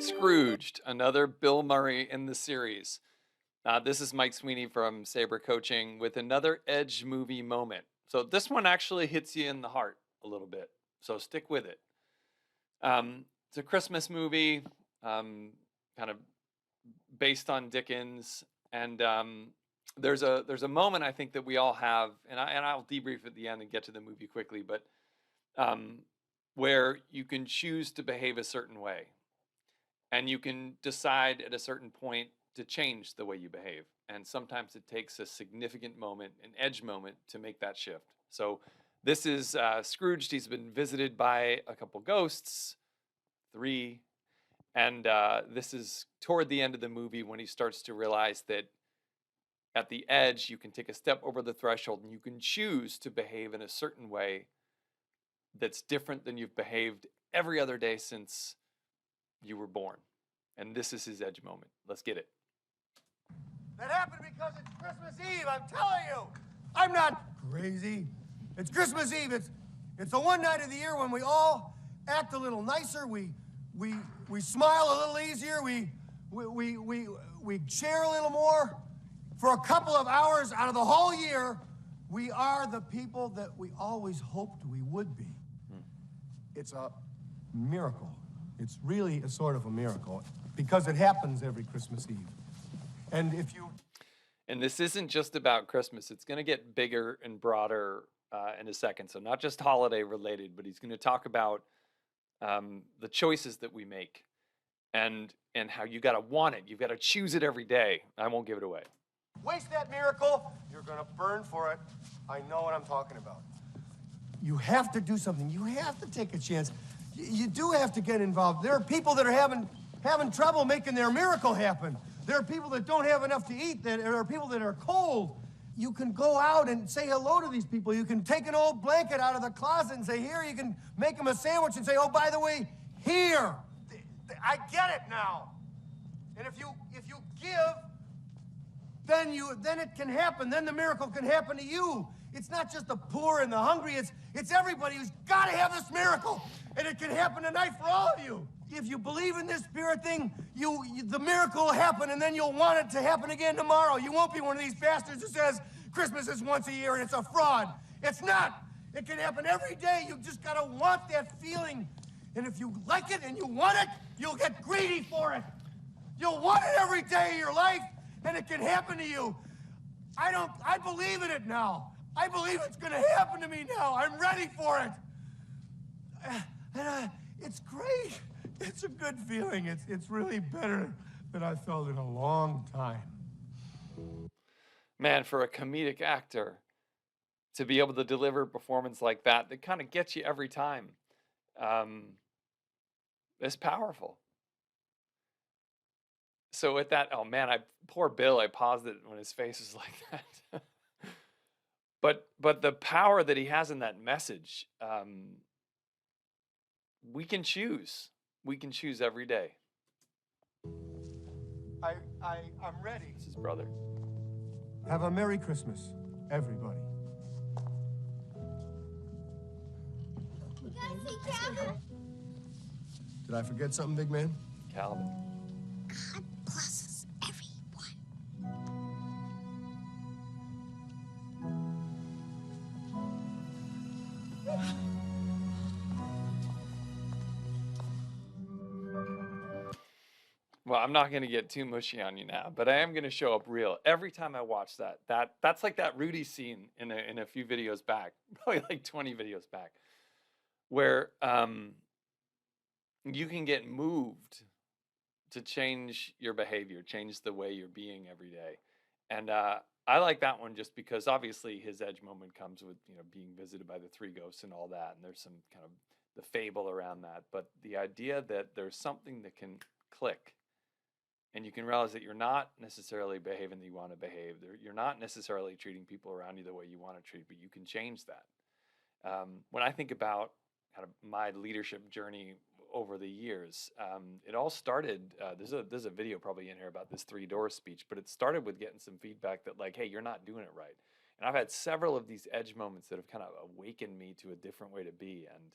Scrooged, another Bill Murray in the series. This is Mike Sweeney from Saber Coaching with another Edge movie moment. So this one actually hits you in the heart a little bit. So stick with it. It's a Christmas movie, kind of based on Dickens, and there's a moment I think that we all have, and I'll debrief at the end and get to the movie quickly, but um, where you can choose to behave a certain way. And you can decide at a certain point to change the way you behave. And sometimes it takes a significant moment, an edge moment, to make that shift. So this is Scrooged. He's been visited by a couple ghosts, three. And this is toward the end of the movie when he starts to realize that at the edge, you can take a step over the threshold and you can choose to behave in a certain way that's different than you've behaved every other day since you were born. And this is his edge moment. Let's get it. That happened because it's Christmas Eve, I'm telling you. I'm not crazy. It's Christmas Eve. It's the one night of the year when we all act a little nicer. We smile a little easier. We share a little more. For a couple of hours out of the whole year, we are the people that we always hoped we would be. It's a miracle. It's really a sort of a miracle because it happens every Christmas Eve. And this isn't just about Christmas. It's going to get bigger and broader in a second. So not just holiday related, but he's going to talk about the choices that we make and how you got to want it. You've got to choose it every day. I won't give it away. Waste that miracle, you're going to burn for it. I know what I'm talking about. You have to do something. You have to take a chance. You do have to get involved. There are people that are having trouble making their miracle happen. There are people that don't have enough to eat. There are people that are cold. You can go out and say hello to these people. You can take an old blanket out of the closet and say, here. You can make them a sandwich and say, oh, by the way, here. I get it now. And if you give, then it can happen. Then the miracle can happen to you. It's not just the poor and the hungry. It's everybody who's got to have this miracle. And it can happen tonight for all of you. If you believe in this spirit thing, the miracle will happen, and then you'll want it to happen again tomorrow. You won't be one of these bastards who says Christmas is once a year and it's a fraud. It's not. It can happen every day. You just got to want that feeling. And if you like it and you want it, you'll get greedy for it. You'll want it every day of your life, and it can happen to you. I believe in it now. I believe it's going to happen to me now. I'm ready for it. It's great. It's a good feeling. It's really better than I felt in a long time. Man, for a comedic actor to be able to deliver a performance like that kind of gets you every time, is powerful. So with that, oh man, poor Bill, I paused it when his face was like that. But the power that he has in that message, we can choose. We can choose every day. I'm ready. It's his brother. Have a Merry Christmas, everybody. You guys see Calvin? Did I forget something, big man? Calvin. God blesses everyone. Well, I'm not going to get too mushy on you now, but I am going to show up real. Every time I watch that's like that Rudy scene in a few videos back, probably like 20 videos back, where you can get moved to change your behavior, change the way you're being every day. And I like that one just because obviously his edge moment comes with, being visited by the three ghosts and all that. And there's some kind of the fable around that. But the idea that there's something that can click and you can realize that you're not necessarily behaving the you want to behave. You're not necessarily treating people around you the way you want to treat, but you can change that. When I think about kind of my leadership journey over the years, it all started, there's a video probably in here about this 3 door speech, but it started with getting some feedback that like, hey, you're not doing it right. And I've had several of these edge moments that have kind of awakened me to a different way to be. And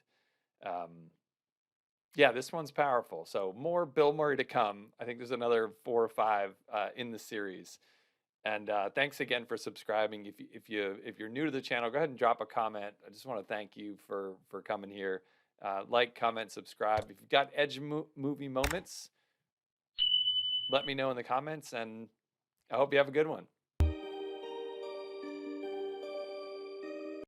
Yeah, this one's powerful. So more Bill Murray to come. I think there's another 4 or 5 in the series. And thanks again for subscribing. If you're new to the channel, go ahead and drop a comment. I just want to thank you for coming here. Like, comment, subscribe. If you've got movie moments, let me know in the comments, and I hope you have a good one.